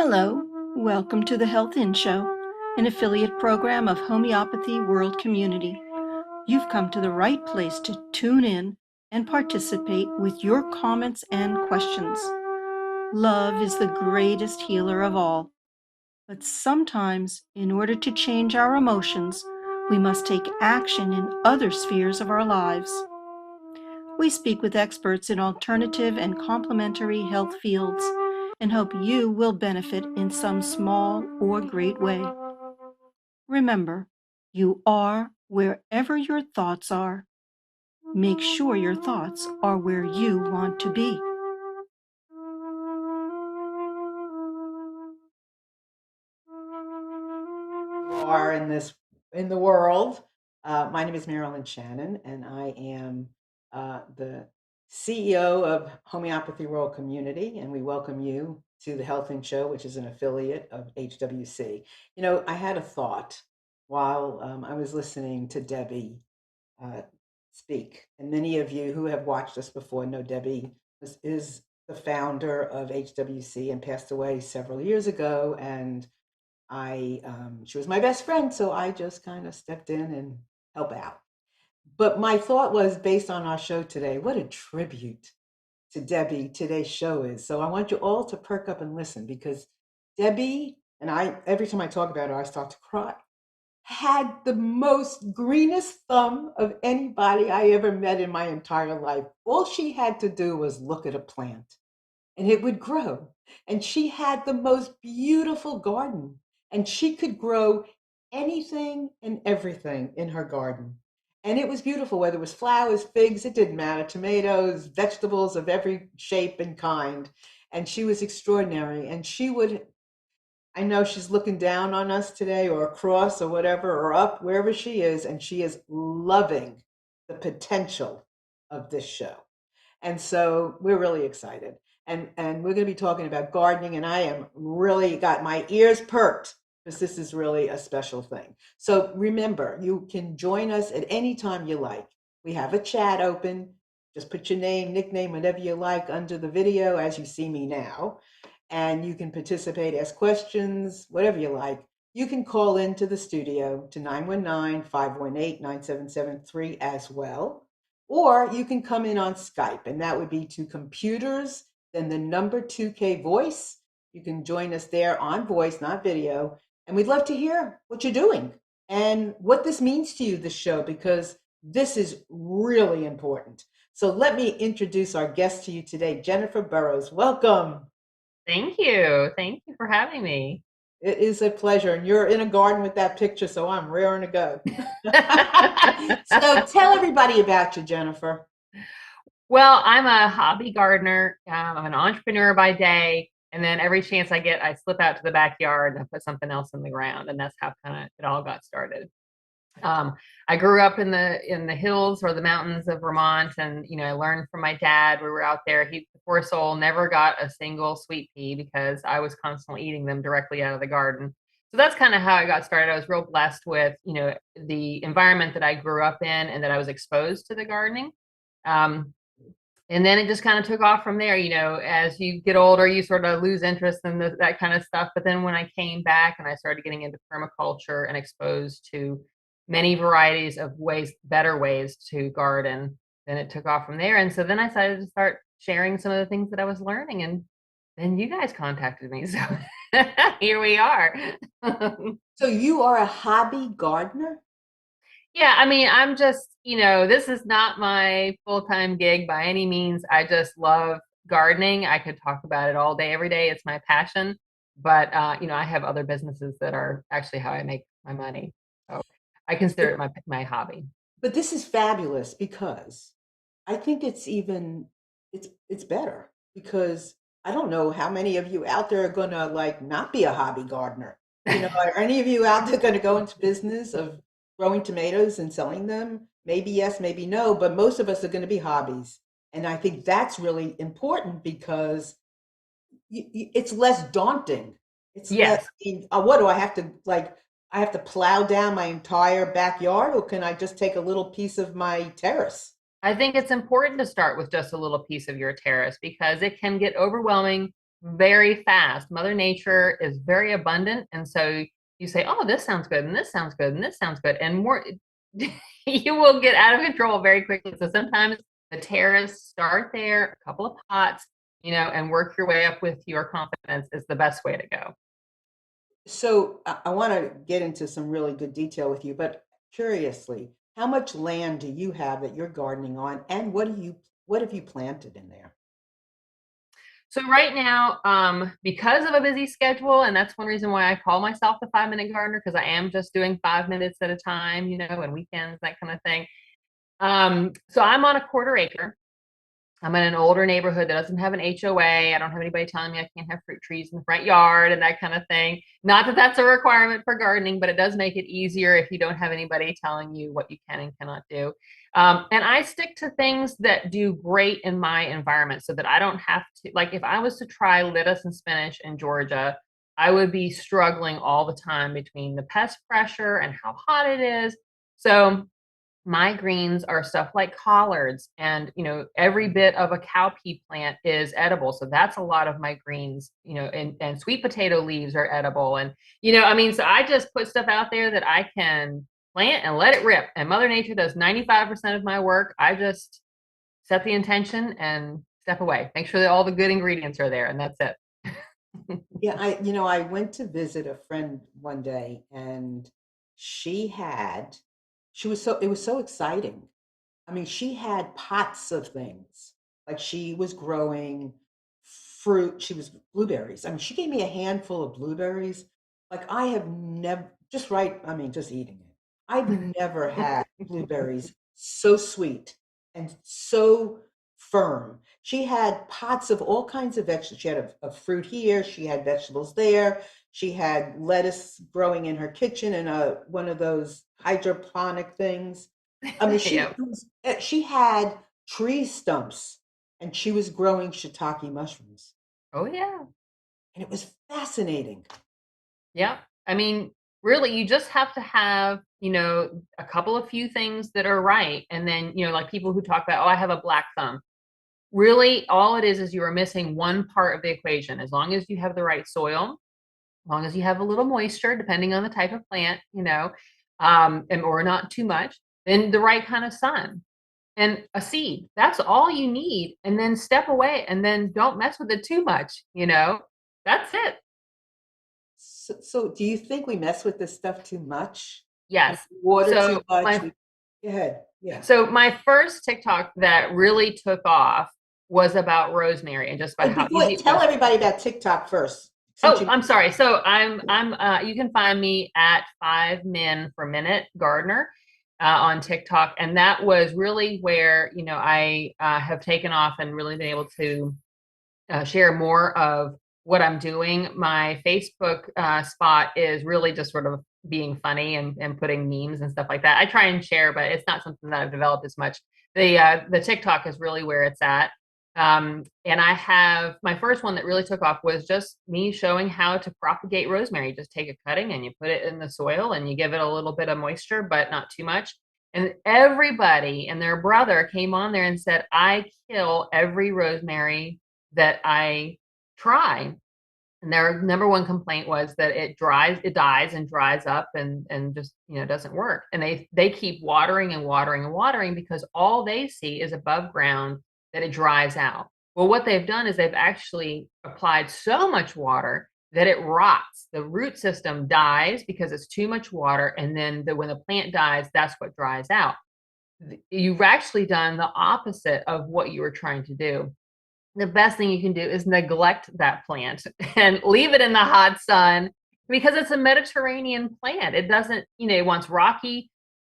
Hello, welcome to the Health In Show, an affiliate program of Homeopathy World Community. You've come to the right place to tune in and participate with your comments and questions. Love is the greatest healer of all. But sometimes, in order to change our emotions, we must take action in other spheres of our lives. We speak with experts in alternative and complementary health fields and hope you will benefit in some small or great way. Remember, you are wherever your thoughts are. Make sure your thoughts are where you want to be. Are in the world. My name is Marilyn Shannon, and I am the CEO of Homeopathy World Community, and we welcome you to the Health and Show, which is an affiliate of HWC. You know, I had a thought while I was listening to Debbie uh, speak, and many of you who have watched us before know Debbie is the founder of HWC and passed away several years ago, and she was my best friend, so I just kind of stepped in and help out. But my thought was based on our show today, what a tribute to Debbie today's show is. So I want you all to perk up and listen because Debbie and I, every time I talk about her, I start to cry, had the most greenest thumb of anybody I ever met in my entire life. All she had to do was look at a plant and it would grow. And she had the most beautiful garden, and she could grow anything and everything in her garden. And it was beautiful, whether it was flowers, figs, it didn't matter, tomatoes, vegetables of every shape and kind. And she was extraordinary. And she would, I know she's looking down on us today, or across, or whatever, or up, wherever she is, and she is loving the potential of this show. And so we're really excited. And we're going to be talking about gardening, and I am really got my ears perked because this is really a special thing. So remember, you can join us at any time you like. We have a chat open. Just put your name, nickname, whatever you like under the video as you see me now. And you can participate, ask questions, whatever you like. You can call into the studio to 919-518-9773 as well. Or you can come in on Skype, and that would be to computers, then the number 2K voice. You can join us there on voice, not video. And we'd love to hear what you're doing and what this means to you, this show, because this is really important. So let me introduce our guest to you today, Jennifer Burrows. Welcome. Thank you. Thank you for having me. It is a pleasure. And you're in a garden with that picture, so I'm raring to go. So tell everybody about you, Jennifer. Well, I'm a hobby gardener. I'm an entrepreneur by day, and then every chance I get, I slip out to the backyard and I put something else in the ground, and that's how kind of it all got started. Um, I grew up in the hills or the mountains of Vermont, and I learned from my dad. We were out there. He, poor soul, never got a single sweet pea because I was constantly eating them directly out of the garden. So that's kind of how I got started. I was real blessed with the environment that I grew up in and that I was exposed to the gardening. Um, and then it just kind of took off from there. As you get older, you sort of lose interest in that kind of stuff. But then when I came back and I started getting into permaculture and exposed to many varieties of better ways to garden, then it took off from there. And so then I decided to start sharing some of the things that I was learning. And then you guys contacted me. So here we are. So you are a hobby gardener? Yeah, I mean, I'm just, this is not my full-time gig by any means. I just love gardening. I could talk about it all day, every day. It's my passion. But I have other businesses that are actually how I make my money. So I consider But, it my hobby. but this is fabulous because I think it's better because I don't know how many of you out there are gonna like not be a hobby gardener. Are any of you out there gonna go into business of growing tomatoes and selling them? Maybe yes, maybe no, but most of us are gonna be hobbies. And I think that's really important because it's less daunting. It's less, Yes, what do I have to like? I have to plow down my entire backyard, or can I just take a little piece of my terrace? I think it's important to start with just a little piece of your terrace because it can get overwhelming very fast. Mother Nature is very abundant. And so you say, oh, this sounds good, and this sounds good, and this sounds good. And more, you will get out of control very quickly. So sometimes the terrace, start there, a couple of pots, and work your way up with your confidence is the best way to go. So I want to get into some really good detail with you, but curiously, how much land do you have that you're gardening on, and what have you planted in there? So right now, because of a busy schedule, and that's one reason why I call myself the 5 minute gardener, because I am just doing 5 minutes at a time, and weekends, that kind of thing. So I'm on a quarter acre. I'm in an older neighborhood that doesn't have an HOA. I don't have anybody telling me I can't have fruit trees in the front yard and that kind of thing. Not that that's a requirement for gardening, but it does make it easier if you don't have anybody telling you what you can and cannot do. And I stick to things that do great in my environment so that I don't have to, like, if I was to try lettuce and spinach in Georgia, I would be struggling all the time between the pest pressure and how hot it is. So my greens are stuff like collards, and every bit of a cowpea plant is edible, so that's a lot of my greens. And sweet potato leaves are edible, and so I just put stuff out there that I can plant and let it rip, and Mother Nature does 95% of my work. I just set the intention and step away, make sure that all the good ingredients are there, and that's it. Yeah, I went to visit a friend one day, and she had, it was so exciting. I mean, she had pots of things. Like she was growing fruit, she was blueberries. I mean, she gave me a handful of blueberries. Like I have never, just right, I mean, just eating it. I've never had blueberries so sweet and so firm. She had pots of all kinds of vegetables. She had a fruit here, she had vegetables there. She had lettuce growing in her kitchen in one of those hydroponic things. I mean, Yep. she had tree stumps and she was growing shiitake mushrooms, Oh yeah. and it was fascinating. Yeah. I mean, really, you just have to have, a couple of few things that are right. And then, like people who talk about, oh, I have a black thumb. Really, all it is you are missing one part of the equation. As long as you have the right soil, as long as you have a little moisture, depending on the type of plant, and or not too much, then the right kind of sun and a seed. That's all you need. And then step away and then don't mess with it too much. That's it. So do you think we mess with this stuff too much? We Yes. water too So much? my Go ahead. Yeah. So my first TikTok that really took off was about rosemary and just about But how before, easy it tell was. everybody about TikTok first, since Oh, you. I'm sorry. So I'm you can find me at 5 min per minute gardener on TikTok, and that was really where I have taken off and really been able to share more of what I'm doing. My Facebook spot is really just sort of being funny and putting memes and stuff like that. I try and share, but it's not something that I've developed as much. The TikTok is really where it's at. And I have my first one that really took off was just me showing how to propagate rosemary. Just take a cutting and you put it in the soil and you give it a little bit of moisture, but not too much. And everybody and their brother came on there and said, I kill every rosemary that I try. And their number one complaint was that it dies and dries up and just doesn't work. And they keep watering and watering and watering because all they see is above ground that it dries out. Well, what they've done is they've actually applied so much water that it rots. The root system dies because it's too much water, and then when the plant dies, that's what dries out. You've actually done the opposite of what you were trying to do. The best thing you can do is neglect that plant and leave it in the hot sun because it's a Mediterranean plant. It doesn't, it wants rocky,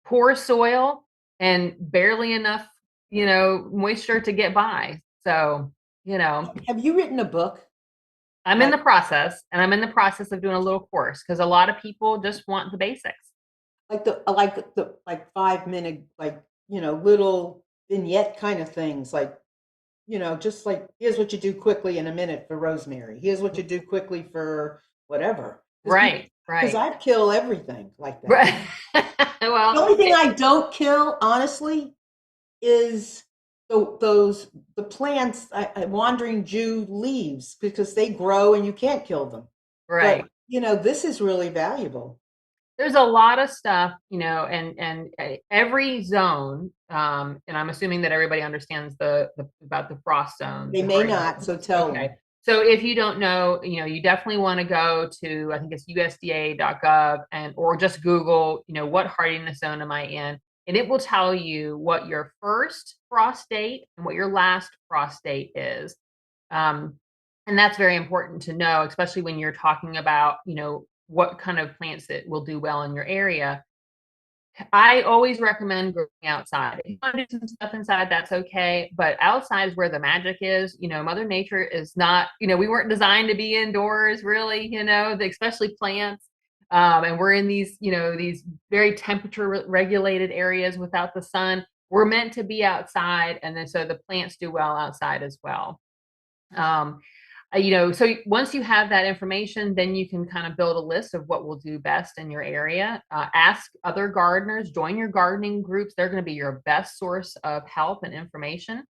poor soil and barely enough, moisture to get by. So, Have you written a book? I'm in Like the process, and I'm in the process of doing a little course because a lot of people just want the basics. like 5 minute, like, little vignette kind of things, like, just like, here's what you do quickly in a minute for rosemary. Here's what you do quickly for whatever. Right, Because right. I kill everything like that. Right. The Well, only thing I don't kill, honestly, is the plants, wandering Jew leaves because they grow and you can't kill them. But Right. this is really valuable. There's a lot of stuff, and every zone, and I'm assuming that everybody understands the about the frost zone, They the may hard not, zone. so tell Okay. them. So if you don't know, you definitely want to go to, I think it's USDA.gov, or just Google, what hardiness zone am I in? And it will tell you what your first frost date and what your last frost date is. Um, and that's very important to know, especially when you're talking about, what kind of plants that will do well in your area. I always recommend growing outside. If you want to do some stuff inside, that's okay. But outside is where the magic is. Mother Nature is not, we weren't designed to be indoors, really, especially plants. And we're in these very temperature regulated areas without the sun. We're meant to be outside. And then so the plants do well outside as well. Um, so once you have that information, then you can kind of build a list of what will do best in your area. Ask other gardeners, join your gardening groups. They're going to be your best source of help and information.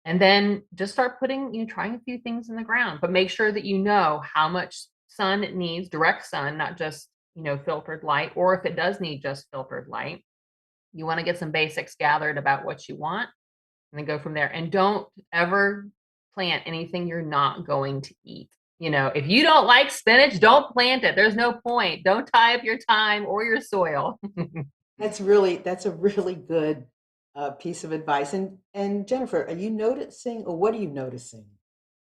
And then just start trying a few things in the ground, but make sure that you know how much sun it needs, direct sun, not just, filtered light, or if it does need just filtered light, you want to get some basics gathered about what you want and then go from there. And don't ever plant anything you're not going to eat. If you don't like spinach, don't plant it. There's no point. Don't tie up your time or your soil. That's a really good piece of advice. And Jennifer, are you noticing, or what are you noticing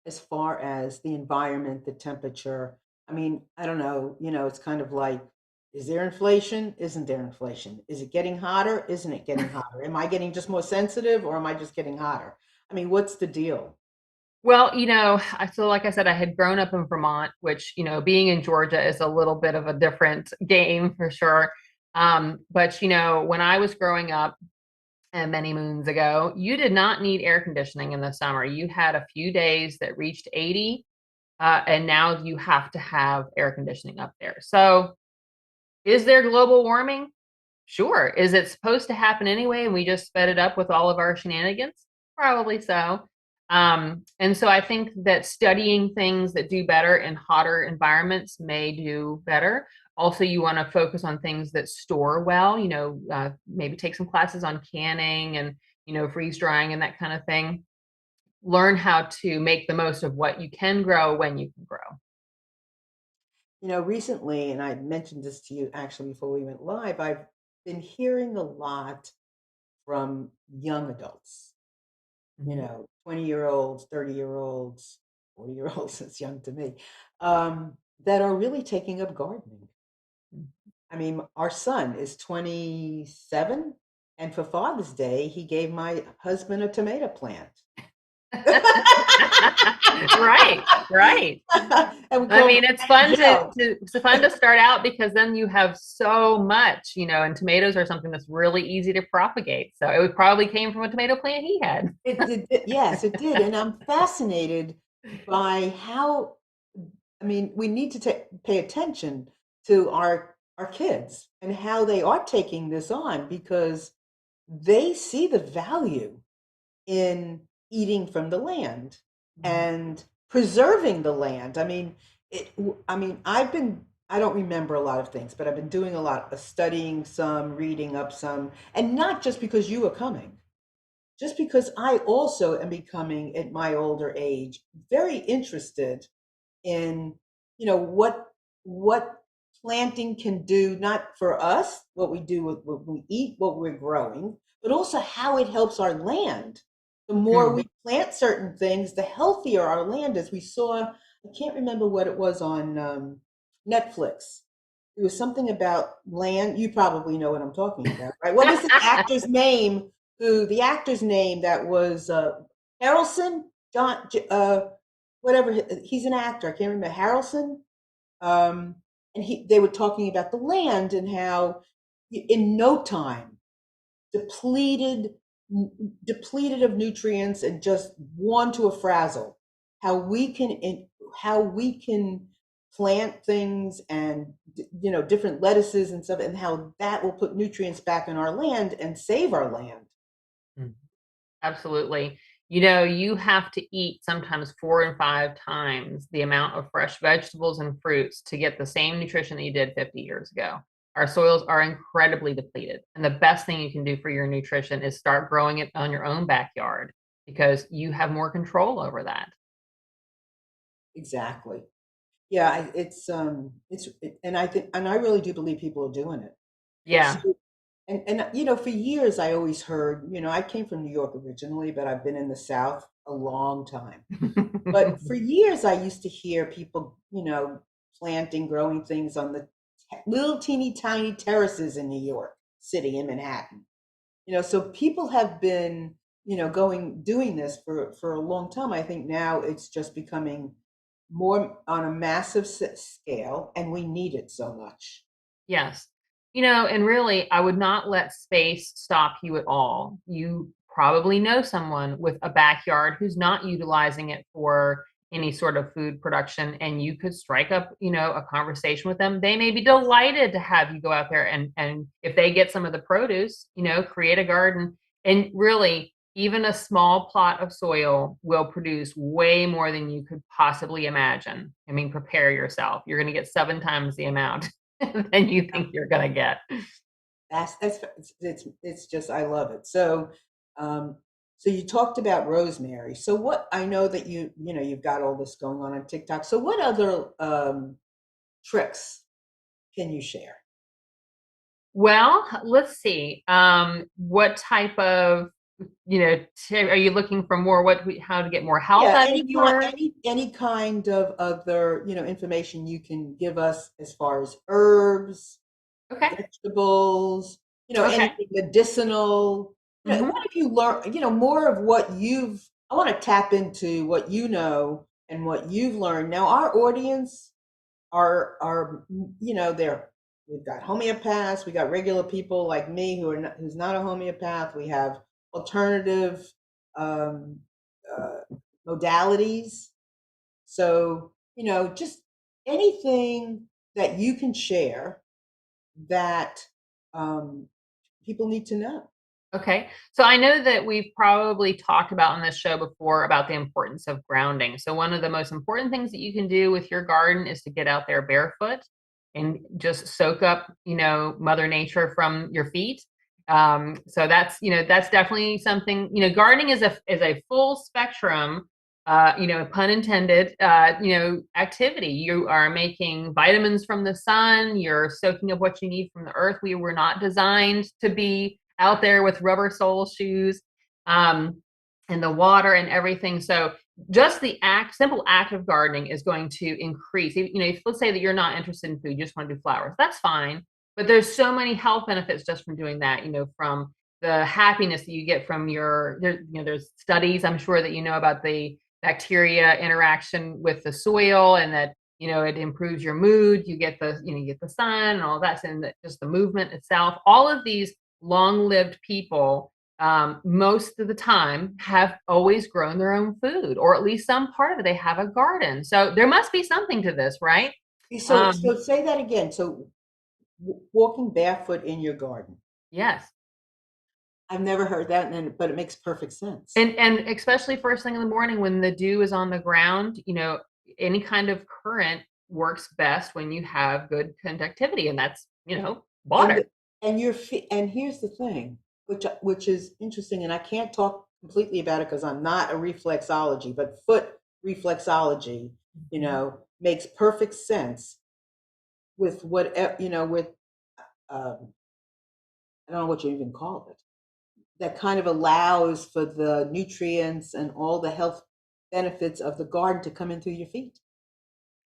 as far as the environment, the temperature? I mean, I don't know, it's kind of like, is there inflation? Isn't there inflation? Is it getting hotter? Isn't it getting hotter? Am I getting just more sensitive, or am I just getting hotter? I mean, what's the deal? Well, like I said, I had grown up in Vermont, which, being in Georgia is a little bit of a different game for sure. But, when I was growing up, and many moons ago, you did not need air conditioning in the summer. You had a few days that reached 80, and now you have to have air conditioning up there. So, is there global warming? Sure. Is it supposed to happen anyway, and we just sped it up with all of our shenanigans? Probably so. And so I think that studying things that do better in hotter environments may do better. Also, you want to focus on things that store well, maybe take some classes on canning and, freeze drying and that kind of thing. Learn how to make the most of what you can grow when you can grow. Recently, and I mentioned this to you actually before we went live, I've been hearing a lot from young adults, Mhm. 20-year-olds, 30-year-olds, 40-year-olds, it's young to me, that are really taking up gardening. I mean, our son is 27, and for Father's Day, he gave my husband a tomato plant. Right, right. And we I call mean, him it's fun Joe. it's fun to start out because then you have so much, and tomatoes are something that's really easy to propagate. So it probably came from a tomato plant he had. Yes, it did. And I'm fascinated by how, I mean, we need to pay attention to our kids and how they are taking this on, because they see the value in eating from the land Mhm. and preserving the land. I mean, I don't remember a lot of things, but I've been doing a lot of studying some, reading up some, and not just because you are coming, just because I also am becoming, at my older age, very interested in, what planting can do, not for us, what we do with what we eat, what we're growing, but also how it helps our land. The more we Mhm. plant certain things, the healthier our land is. We saw, I can't remember what it was on Netflix. It was something about land. You probably know what I'm talking about, right? What is the actor's name? The actor's name that was Harrelson, John, whatever. He's an actor. I can't remember Harrelson. Um, and they were talking about the land and how, in no time, depleted, depleted of nutrients and just worn to a frazzle. How we can, how we can plant things and different lettuces and stuff, and how that will put nutrients back in our land and save our land. Absolutely. You have to eat sometimes 4 and 5 times the amount of fresh vegetables and fruits to get the same nutrition that you did 50 years ago. Our soils are incredibly depleted, and the best thing you can do for your nutrition is start growing it on your own backyard because you have more control over that. Exactly. Yeah, and I think, and I really do believe people are doing it. Yeah. So, and for years I always heard, I came from New York originally, but I've been in the South a long time. But for years I used to hear people, planting, growing things on the little teeny tiny terraces in New York City in Manhattan. So people have been, doing this for a long time. I think now it's just becoming more on a massive scale, and we need it so much. Yes. And really, I would not let space stop you at all. You probably know someone with a backyard who's not utilizing it for any sort of food production, and you could strike up, a conversation with them. They may be delighted to have you go out there and if they get some of the produce, create a garden. And really, even a small plot of soil will produce way more than you could possibly imagine. I mean, prepare yourself. You're going to get 7 times the amount than you think you're gonna get. That's it's just I love it. Um, so you talked about rosemary. So what I know that you've got all this going on TikTok. So what other tricks can you share? Well, let's see. What type of, are you looking for more how to get more health Yeah, out of your any kind of other information you can give us as far as herbs, Okay. vegetables, Okay. anything medicinal. Hmm. What have you learned, more of what I want to tap into what you know and what you've learned. Now, our audience are, we've got homeopaths, we got regular people like me who's not a homeopath. We have alternative um, uh, modalities. So, just anything that you can share that um, people need to know. Okay. So I know that we've probably talked about on this show before about the importance of grounding. So one of the most important things that you can do with your garden is to get out there barefoot and just soak up, Mother Nature from your feet. So that's definitely something, gardening is a full spectrum, pun intended, activity. You are making vitamins from the sun, you're soaking up what you need from the earth. We were not designed to be out there with rubber sole shoes, um, and the water and everything. So just the simple act of gardening is going to increase. If let's say that you're not interested in food, you just want to do flowers, that's fine. But there's so many health benefits just from doing that. From the happiness that you get from there's studies I'm sure that about the bacteria interaction with the soil, and that it improves your mood. You get the sun and all that, and just the movement itself. All of these long-lived people, most of the time, have always grown their own food, or at least some part of it. They have a garden, so there must be something to this, right? So say that again. So walking barefoot in your garden. Yes. I've never heard that, but it makes perfect sense. And especially first thing in the morning when the dew is on the ground, any kind of current works best when you have good conductivity, and that's, And water. and here's the thing, which is interesting, and I can't talk completely about it because I'm not a reflexology, but foot reflexology, makes perfect sense with whatever, with I don't know what you even call it, that kind of allows for the nutrients and all the health benefits of the garden to come in through your feet.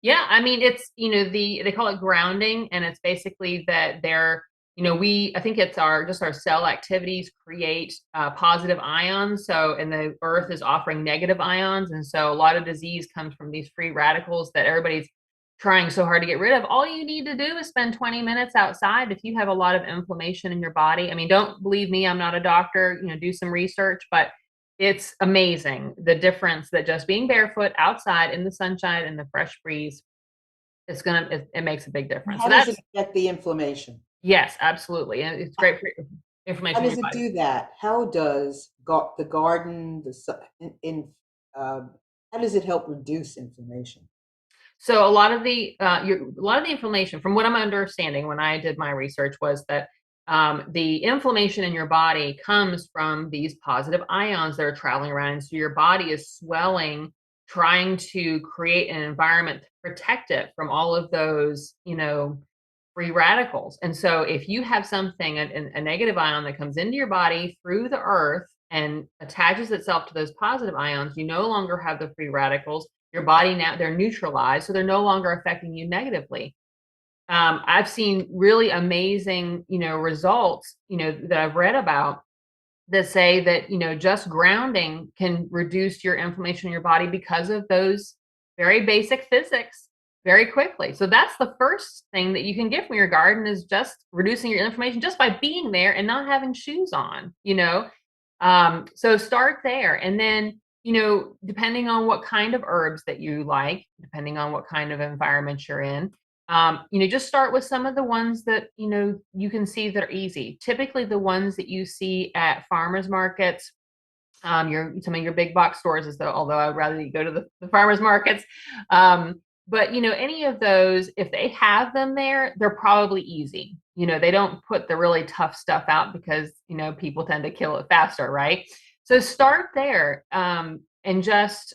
Yeah, I mean, it's, they call it grounding, and it's basically that I think it's our cell activities create positive ions. So, and the earth is offering negative ions. And so a lot of disease comes from these free radicals that everybody's trying so hard to get rid of. All you need to do is spend 20 minutes outside. If you have a lot of inflammation in your body, I mean, don't believe me, I'm not a doctor, do some research, but it's amazing the difference that just being barefoot outside in the sunshine and the fresh breeze it makes a big And difference. how So does it that's affect the inflammation? yes, absolutely. And it's Uh, great for you. inflammation How in does your it body. do that? How does the garden, um, how does it help reduce inflammation? So a lot of the inflammation, from what I'm understanding when I did my research, was that the inflammation in your body comes from these positive ions that are traveling around. And so your body is swelling, trying to create an environment to protect it from all of those, free radicals. And so if you have something, a negative ion that comes into your body through the earth and attaches itself to those positive ions, you no longer have the free radicals. Your body now, they're neutralized, so they're no longer affecting you negatively. I've seen really amazing, results, that I've read about that say that, just grounding can reduce your inflammation in your body because of those very basic physics very quickly. So that's the first thing that you can get from your garden, is just reducing your inflammation just by being there and not having shoes on. So start there. And then, depending on what kind of herbs that you like, depending on what kind of environment you're in, just start with some of the ones that, you can see that are easy. Typically the ones that you see at farmers markets, some of your big box stores, although I'd rather you go to the farmers markets. But any of those, if they have them there, they're probably easy. They don't put the really tough stuff out because people tend to kill it faster, right? So start there, and just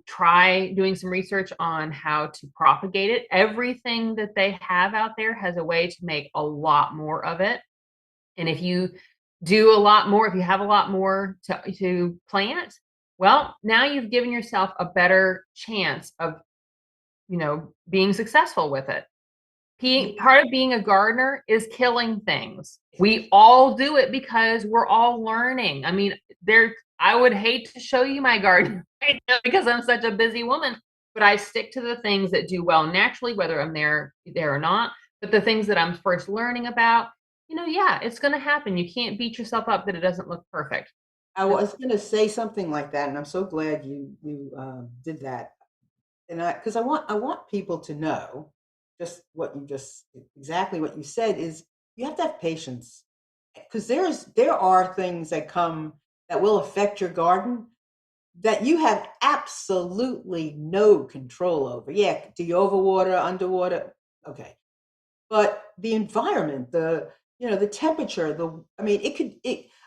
try doing some research on how to propagate it. Everything that they have out there has a way to make a lot more of it. And if you do a lot more, if you have a lot more to plant, well, now you've given yourself a better chance of, being successful with it. Part of being a gardener is killing things. We all do it because we're all learning. I mean, I would hate to show you my garden right now because I'm such a busy woman, but I stick to the things that do well naturally, whether I'm there or not. But the things that I'm first learning about, yeah, it's going to happen. You can't beat yourself up that it doesn't look perfect. I was going to say something like that, and I'm so glad you did that. And because I want people to know just exactly what you said is you have to have patience because there are things that come that will affect your garden that you have absolutely no control over. Yeah, do you overwater, underwater? Okay, but the environment, the temperature,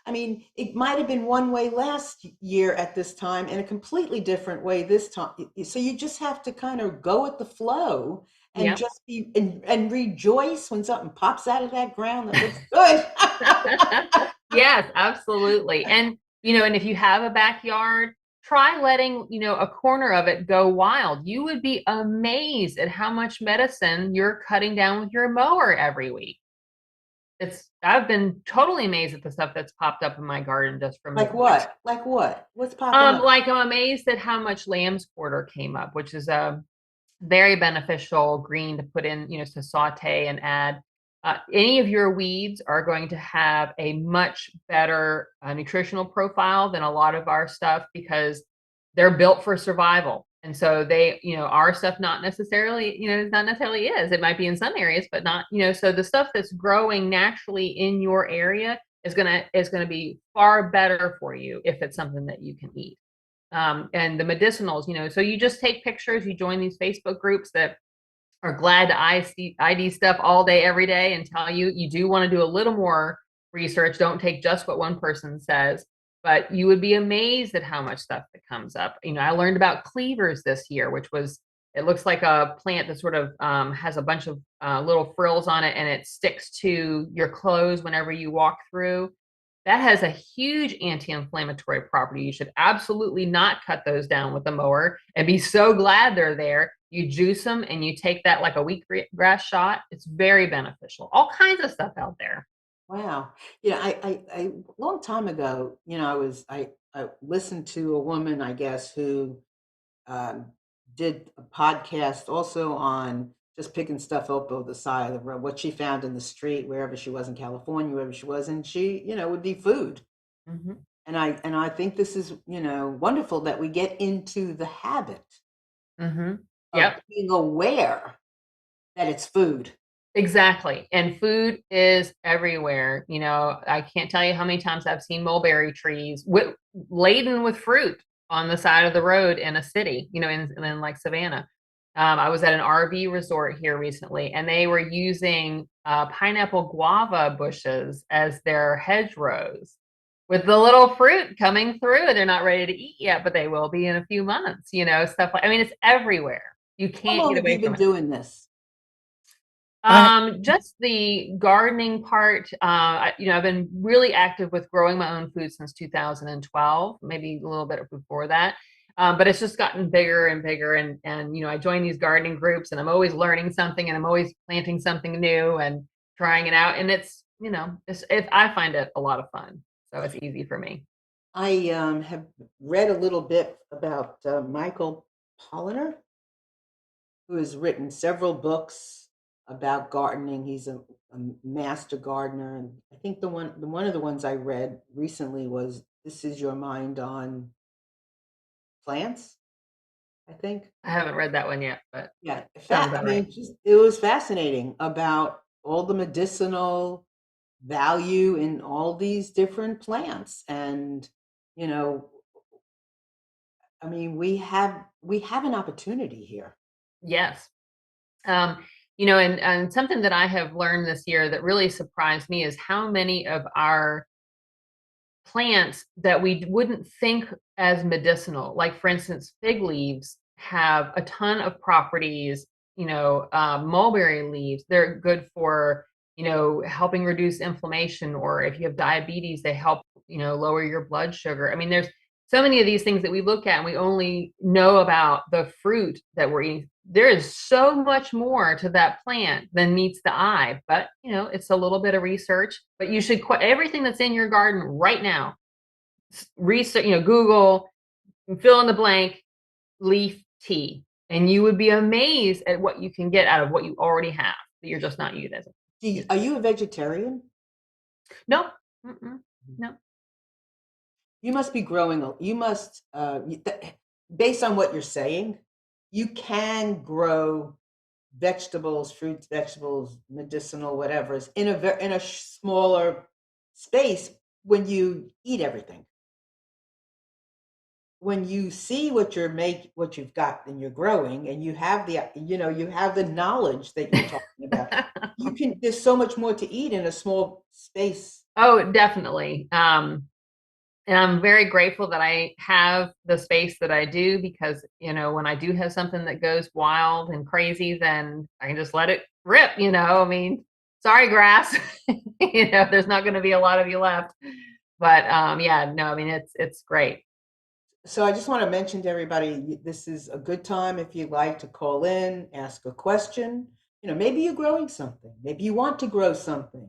it might have been one way last year at this time and a completely different way this time. So you just have to kind of go with the flow and Yeah. just be and rejoice when something pops out of that ground that looks good. Yes, absolutely. And if you have a backyard, try letting, a corner of it go wild. You would be amazed at how much medicine you're cutting down with your mower every week. I've been totally amazed at the stuff that's popped up in my garden just from Like neglect. what? Like what? What's popping up? Like I'm amazed at how much lamb's quarter came up, which is a very beneficial green to put in, to saute and add. Any of your weeds are going to have a much better nutritional profile than a lot of our stuff because they're built for survival. And so our stuff not necessarily, it's not necessarily is. It might be in some areas, but not, so the stuff that's growing naturally in your area is gonna be far better for you if it's something that you can eat. And the medicinals, so you just take pictures, you join these Facebook groups that are glad to ID stuff all day, every day, and tell you do want to do a little more research. Don't take just what one person says, but you would be amazed at how much stuff that comes up. I learned about cleavers this year, it looks like a plant that sort of has a bunch of little frills on it and it sticks to your clothes whenever you walk through. That has a huge anti-inflammatory property. You should absolutely not cut those down with a mower and be so glad they're there. You juice them and you take that like a wheatgrass shot. It's very beneficial. All kinds of stuff out there. Wow. A long time ago, I listened to a woman, I guess, who um, did a podcast also on just picking stuff up over the side of the road, what she found in the street, wherever she was in California, wherever she was, and she, would be food. Mhm. And I think this is, wonderful that we get into the habit Mhm. of Yep. being aware that it's food. Exactly. And food is everywhere. I can't tell you how many times I've seen mulberry trees laden with fruit on the side of the road in a city, in like Savannah. I was at an RV resort here recently, and they were using pineapple guava bushes as their hedgerows with the little fruit coming through. They're not ready to eat yet, but they will be in a few months, stuff like, I mean, it's everywhere. You How can't long get have you away been from it. doing this? Just the gardening part. I've been really active with growing my own food since 2012, maybe a little bit before that. But it's just gotten bigger and bigger, and I join these gardening groups, and I'm always learning something, and I'm always planting something new and trying it out. And I find it a lot of fun, so it's easy for me. I have read a little bit about Michael Polliner, who has written several books about gardening. He's a master gardener, and I think one of the ones I read recently was "This Is Your Mind on Plants." I think. I haven't read that one yet, but Yeah, sounds about I right. mean, it was fascinating about all the medicinal value in all these different plants, and you know, I mean, we have an opportunity here. Yes. And something that I have learned this year that really surprised me is how many of our plants that we wouldn't think as medicinal, like for instance, fig leaves have a ton of properties. Mulberry leaves, they're good for, helping reduce inflammation, or if you have diabetes, they help, lower your blood sugar. I mean, there's so many of these things that we look at and we only know about the fruit that we're eating. There is so much more to that plant than meets the eye, but it's a little bit of research. But you should everything that's in your garden right now, research, Google, fill in the blank, leaf tea, and you would be amazed at what you can get out of what you already have that you're just not using. Are you a vegetarian? No. Mm-mm. No. You must be growing. You must, based on what you're saying, you can grow vegetables, fruits, vegetables, medicinal, whatever, in a smaller space when you eat everything. When you see what you've got and you're growing, and you have the knowledge that you're talking about, there's so much more to eat in a small space. Oh, definitely. And I'm very grateful that I have the space that I do, because, when I do have something that goes wild and crazy, then I can just let it rip, I mean, sorry, grass, there's not going to be a lot of you left. But yeah, no, I mean, it's great. So I just want to mention to everybody, this is a good time if you'd like to call in, ask a question. Maybe you're growing something. Maybe you want to grow something.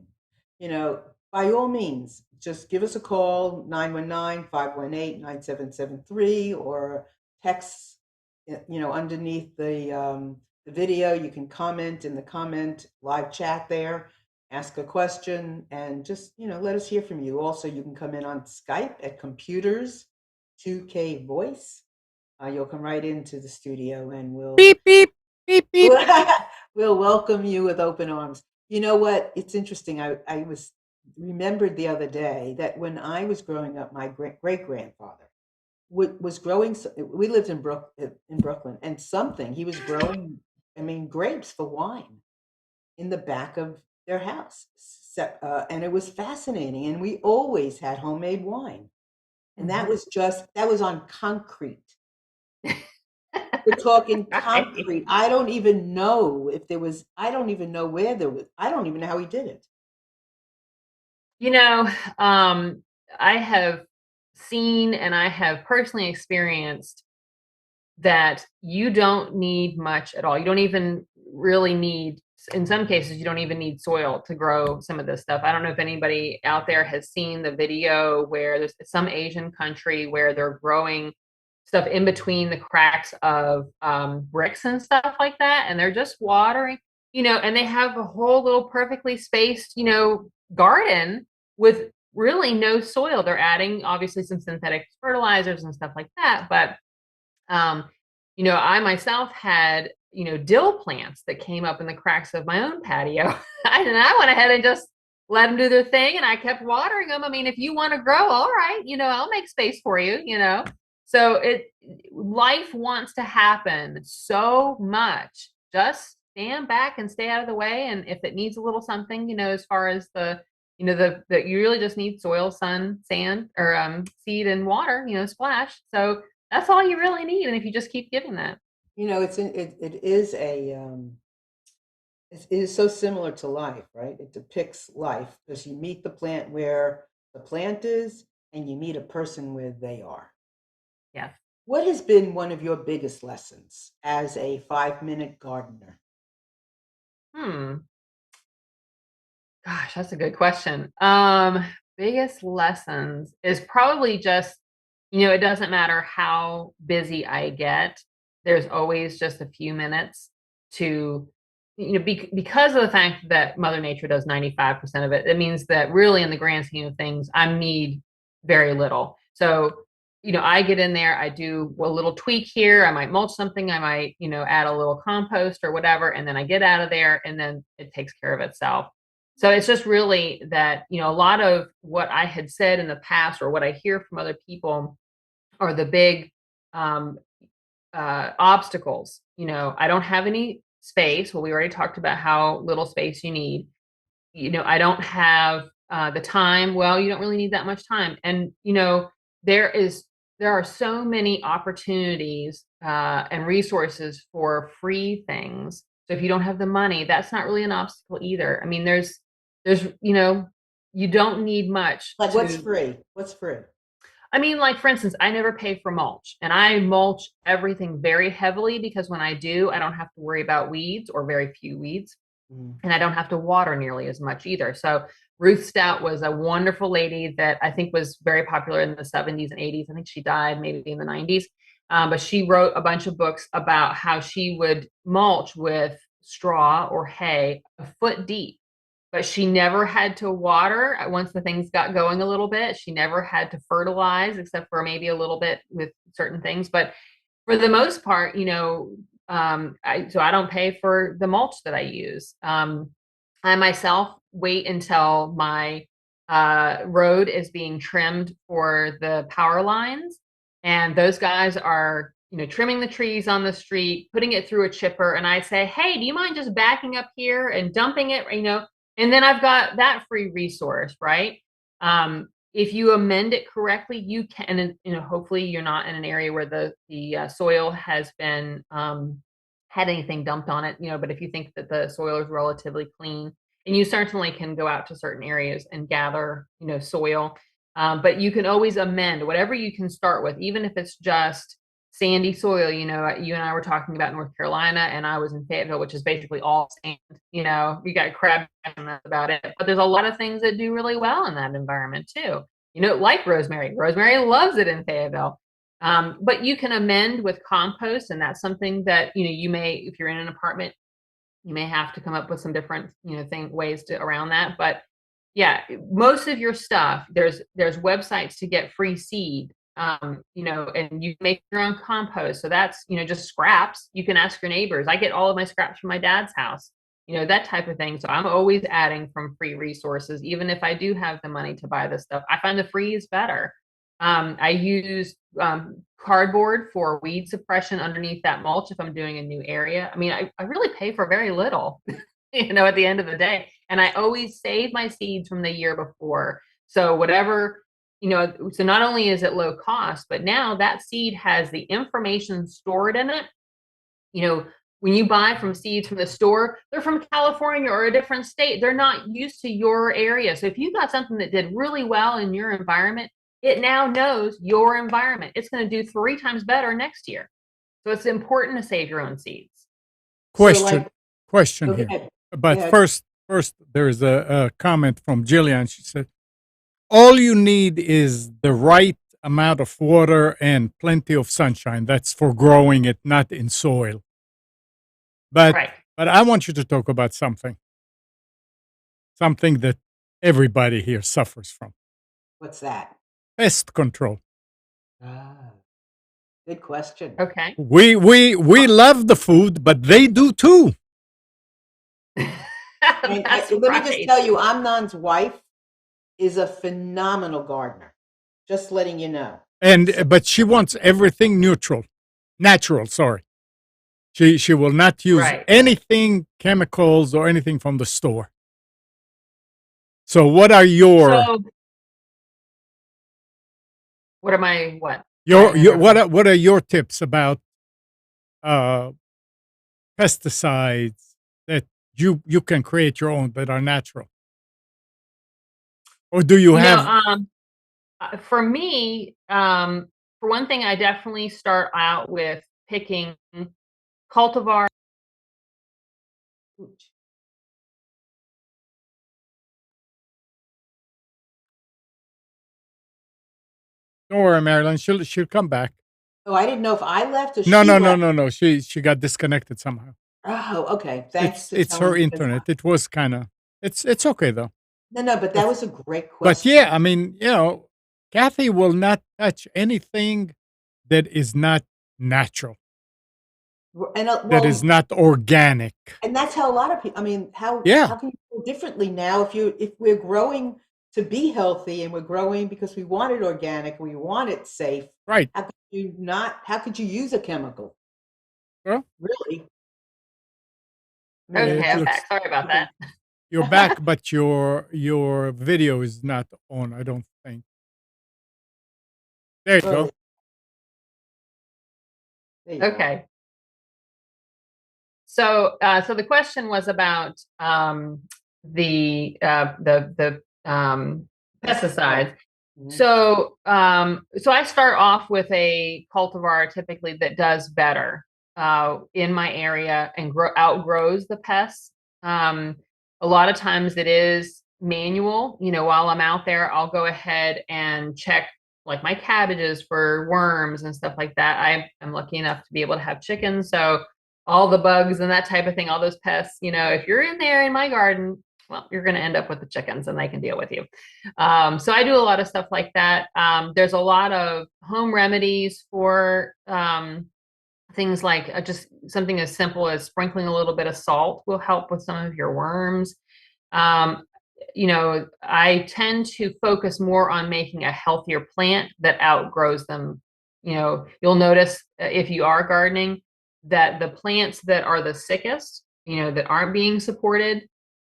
By all means, just give us a call, 919-518-9773, or text, underneath the video. You can comment in the comment live chat there, ask a question, and just, let us hear from you. Also, you can come in on Skype at computers 2K Voice. You'll come right into the studio, and Beep, beep, beep, beep. we'll welcome you with open arms. You know what? It's interesting. I was remembered the other day that when I was growing up, my great grandfather was growing. We lived in Brooklyn, and he was growing. I mean, grapes for wine in the back of their house, and it was fascinating. And we always had homemade wine. And that was on concrete. We're talking Right. concrete. I don't even know if there was, I don't even know where there was, I don't even know how he did it. You know, um, I have seen and I have personally experienced that you don't need much at all. You don't even really need, in some cases, you don't even need soil to grow some of this stuff. I don't know if anybody out there has seen the video where there's some Asian country where they're growing stuff in between the cracks of bricks and stuff like that. And they're just watering, and they have a whole little perfectly spaced, garden with really no soil. They're adding obviously some synthetic fertilizers and stuff like that. But I myself had, dill plants that came up in the cracks of my own patio. And I went ahead and just let them do their thing, and I kept watering them. I mean, if you want to grow, all right, I'll make space for you. So life wants to happen so much. Just stand back and stay out of the way. And if it needs a little something, as far as that you really just need soil, sun, sand, or seed and water, splash. So that's all you really need. And if you just keep giving that. It is so similar to life, right? It depicts life because you meet the plant where the plant is and you meet a person where they are. Yeah. What has been one of your biggest lessons as a 5-minute gardener? Gosh, that's a good question. Biggest lessons is probably just, it doesn't matter how busy I get, there's always just a few minutes to, because of the fact that Mother Nature does 95% of it, it means that really in the grand scheme of things, I need very little. So, I get in there, I do a little tweak here, I might mulch something, I might, add a little compost or whatever, and then I get out of there and then it takes care of itself. So it's just really that, a lot of what I had said in the past or what I hear from other people are the big um, obstacles. I don't have any space. Well, we already talked about how little space you need. I don't have the time. Well, you don't really need that much time. And, there is, there are so many opportunities and resources for free things. So if you don't have the money, that's not really an obstacle either. I mean, there's, you don't need much. Like what's free? What's free? I mean, like for instance, I never pay for mulch, and I mulch everything very heavily because when I do, I don't have to worry about weeds or very few weeds, and I don't have to water nearly as much either. So Ruth Stout was a wonderful lady that I think was very popular in the 70s and 80s. I think she died maybe in the 90s. But she wrote a bunch of books about how she would mulch with straw or hay a foot deep, but she never had to water once the things got going a little bit. She never had to fertilize except for maybe a little bit with certain things. But for the most part, so I don't pay for the mulch that I use. I myself wait until my road is being trimmed for the power lines, and those guys are trimming the trees on the street, putting it through a chipper, and I say, hey, do you mind just backing up here and dumping it, and then I've got that free resource, right? If you amend it correctly, you can, and hopefully you're not in an area where the soil has been had anything dumped on it, but if you think that the soil is relatively clean, and you certainly can go out to certain areas and gather, soil, but you can always amend whatever you can start with, even if it's just sandy soil. You and I were talking about North Carolina, and I was in Fayetteville, which is basically all sand. You got crab, and that's about it. But there's a lot of things that do really well in that environment too. Like rosemary. Rosemary loves it in Fayetteville. But you can amend with compost, and that's something that you may, if you're in an apartment, you may have to come up with some different ways to around that. But yeah, most of your stuff, there's websites to get free seed, and you make your own compost. So that's just scraps. You can ask your neighbors. I get all of my scraps from my dad's house, that type of thing. So I'm always adding from free resources, even if I do have the money to buy this stuff. I find the free is better. I use cardboard for weed suppression underneath that mulch if I'm doing a new area. I mean, I really pay for very little, at the end of the day. And I always save my seeds from the year before. So whatever, so not only is it low cost, but now that seed has the information stored in it. When you buy from seeds from the store, they're from California or a different state. They're not used to your area. So if you got something that did really well in your environment, it now knows your environment. It's going to do 3 times better next year. So it's important to save your own seeds. Question here. But first, there's a comment from Jillian. She said, all you need is the right amount of water and plenty of sunshine. That's for growing it, not in soil. But I want you to talk about something that everybody here suffers from. What's that? Pest control. Good question. Okay. We love the food, but they do too. And That's let me just right. tell you, Amnon's wife is a phenomenal gardener. Just letting you know. So, But she wants everything natural. Sorry, she will not use Right. anything chemicals or anything from the store. So what are your So what am I what? what are your tips about uh pesticides that you can create your own that are natural? Or do you You know, have for me, for one thing, I definitely start out with picking cultivar. ooch. don't worry, Marilyn, she'll come back. Oh, I didn't know if I left or No, she no, no, left. no, no. She got disconnected somehow. Oh, okay. Thanks to It's her telling me. internet. It was kind of it's okay though. No, but that But was a great but yeah, question. I mean, Kathy will not touch anything that is not natural, And that is well, not organic. and that's how a lot of people. I mean, how Yeah, can you feel differently now if we're growing to be healthy and we're growing because we want it organic, we want it safe. right. How could you not? How could you use a chemical? Well, Really? I mean, Okay, it I'm looks back. Sorry about that. you're back, but your video is not on. I don't think. There you well, go. there you go. Okay. So the question was about the Pesticide. pesticides. Mhm. So I start off with a cultivar typically that does better in my area and outgrows the pests. Um, a lot of times it is manual. While I'm out there, I'll go ahead and check like my cabbages for worms and stuff like that. I'm lucky enough to be able to have chickens, so all the bugs and that type of thing, all those pests, if you're in there in my garden, well, you're going to end up with the chickens and they can deal with you. So I do a lot of stuff like that. There's a lot of home remedies for things like just something as simple as sprinkling a little bit of salt will help with some of your worms. Um, I tend to focus more on making a healthier plant that outgrows them. You'll notice if you are gardening that the plants that are the sickest, that aren't being supported,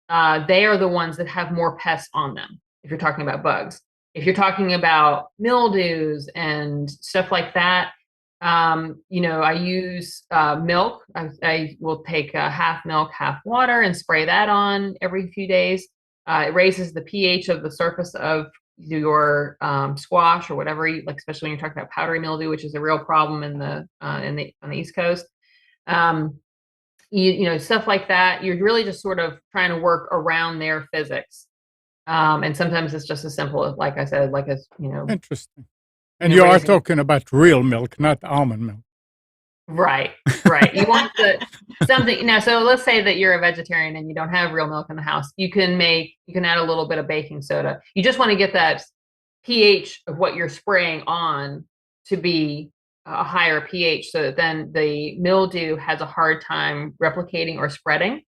they are the ones that have more pests on them. If you're talking about bugs, if you're talking about mildews and stuff like that, I use milk. I will take half milk, half water, and spray that on every few days. It raises the pH of the surface of your squash or whatever, like especially when you're talking about powdery mildew, which is a real problem on the East Coast. Um, stuff like that. You're really just sort of trying to work around their physics. And sometimes it's just as simple as, like I said, like as Interesting. And you are raising. talking about real milk, not almond milk. Right, right. You want something now. So let's say that you're a vegetarian and you don't have real milk in the house. You can add a little bit of baking soda. You just want to get that pH of what you're spraying on to be a higher pH so that then the mildew has a hard time replicating or spreading.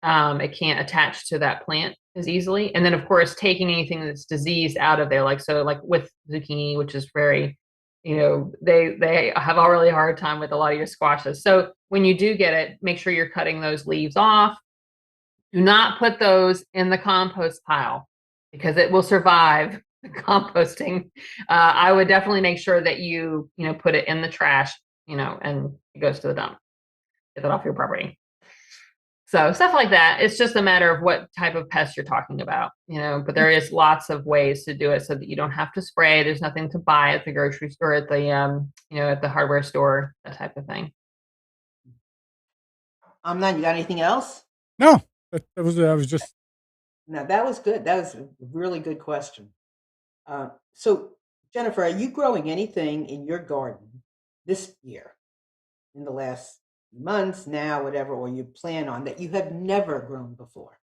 It can't attach to that plant as easily. And then of course, taking anything that's diseased out of there, like with zucchini, which is very, they have a really hard time with a lot of your squashes. So when you do get it, make sure you're cutting those leaves off. Do not put those in the compost pile because it will survive composting. I would definitely make sure that you put it in the trash, and it goes to the dump. Get that off your property. So stuff like that. It's just a matter of what type of pest you're talking about, but there is lots of ways to do it so that you don't have to spray. There's nothing to buy at the grocery store, at the, at the hardware store, that type of thing. Amnon, you got anything else? No, that was I was just No, that was good. That was a really good question. So, Jennifer, are you growing anything in your garden this year, in the last months, now, whatever, or you plan on that you have never grown before?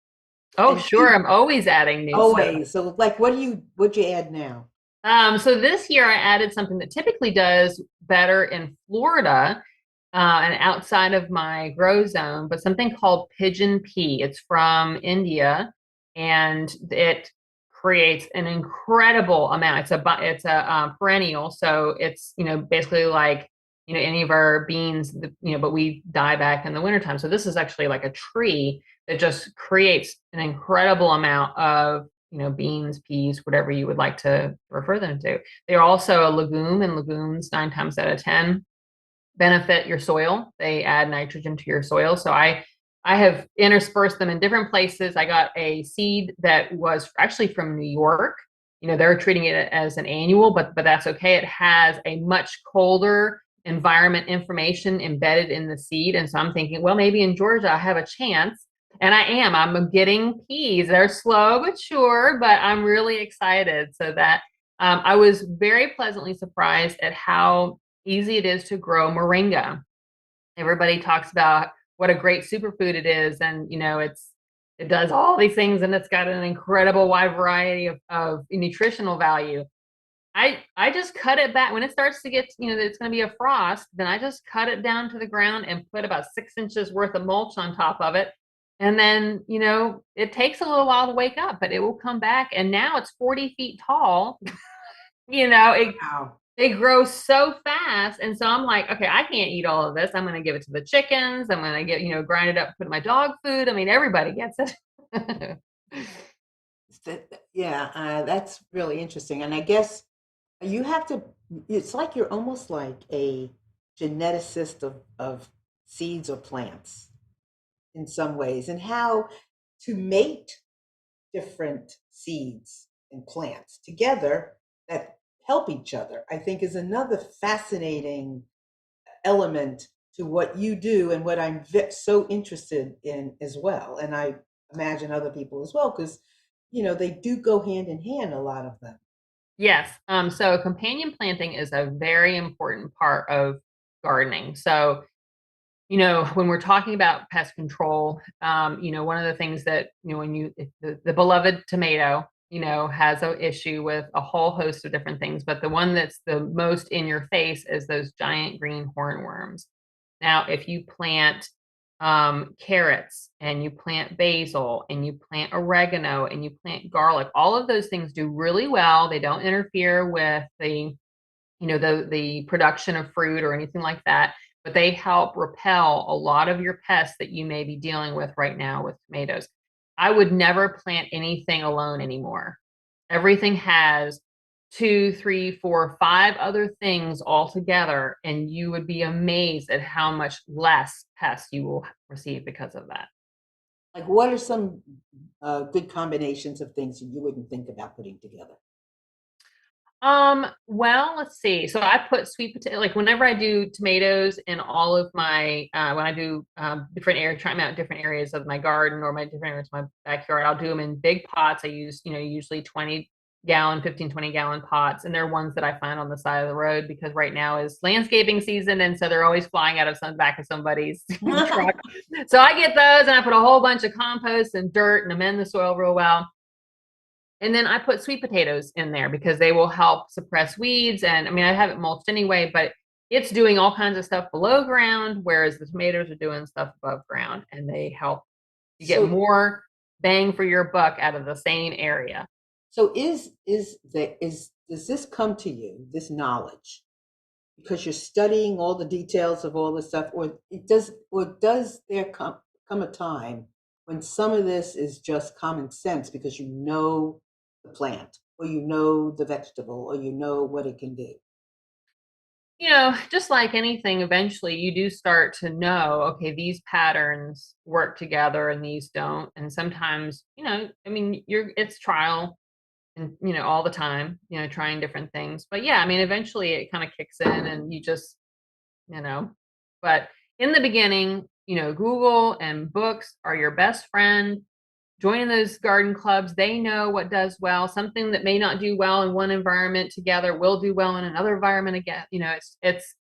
Oh, And do sure. you I'm always adding new stuff. always? So, like, what'd you add now? So this year I added something that typically does better in Florida and outside of my grow zone, but something called pigeon pea. It's from India, and it creates an incredible amount. It's a perennial, so it's basically like any of our beans, but we die back in the wintertime. So this is actually like a tree that just creates an incredible amount of beans, peas, whatever you would like to refer them to. They're also a legume, and legumes 9 times out of 10 benefit your soil. They add nitrogen to your soil. So I have interspersed them in different places. I got a seed that was actually from New York. They're treating it as an annual, but that's okay. It has a much colder environment information embedded in the seed. And so I'm thinking, well, maybe in Georgia I have a chance. And I'm getting peas. They're slow but sure, but I'm really excited. So that I was very pleasantly surprised at how easy it is to grow moringa. Everybody talks about what a great superfood it is, and it does all these things, and it's got an incredible wide variety of nutritional value. I just cut it back when it starts to get that it's going to be a frost. Then I just cut it down to the ground and put about 6 inches worth of mulch on top of it. And then, it takes a little while to wake up, but it will come back. And now it's 40 feet tall. It Wow. they grow so fast. And so I'm like, okay, I can't eat all of this. I'm going to give it to the chickens. I'm going to grind it up, put in my dog food. I mean, everybody gets it. Yeah, that's really interesting. And I guess you have to, it's like you're almost like a geneticist of seeds or plants in some ways, and how to mate different seeds and plants together that help each other, I think is another fascinating element to what you do and what I'm so interested in as well. And I imagine other people as well, because, they do go hand in hand, a lot of them. Yes. So companion planting is a very important part of gardening. So, when we're talking about pest control, one of the things that, when the beloved tomato, has an issue with a whole host of different things, but the one that's the most in your face is those giant green hornworms. Now, if you plant carrots and you plant basil and you plant oregano and you plant garlic, all of those things do really well. They don't interfere with the production of fruit or anything like that, but they help repel a lot of your pests that you may be dealing with right now with tomatoes. I would never plant anything alone anymore. Everything has 2, 3, 4, 5 other things all together, and you would be amazed at how much less pests you will receive because of that. Like, what are some good combinations of things that you wouldn't think about putting together? Well, let's see. So I put sweet potato, like whenever I do tomatoes in all of my, when I do different areas, trying out different areas of my garden or my different areas of my backyard, I'll do them in big pots. I use, usually 20-gallon, 15, 20-gallon pots. And they're ones that I find on the side of the road because right now is landscaping season. And so they're always flying out of some back of somebody's truck. So I get those and I put a whole bunch of compost and dirt and amend the soil real well. And then I put sweet potatoes in there because they will help suppress weeds. And I mean, I have it mulched anyway, but it's doing all kinds of stuff below ground, whereas the tomatoes are doing stuff above ground, and they help you get So, more bang for your buck out of the same area. so does this come to you, this knowledge, because you're studying all the details of all this stuff, or does there come a time when some of this is just common sense because you know the plant, or you know the vegetable, or you know what it can do? Just like anything, eventually you do start to know, okay, these patterns work together and these don't. And sometimes, I mean, it's trial and, all the time, trying different things. But yeah, I mean, eventually it kind of kicks in and you just, you know, but in the beginning, Google and books are your best friend. Joining those garden clubs, they know what does well. Something that may not do well in one environment together will do well in another environment again. It's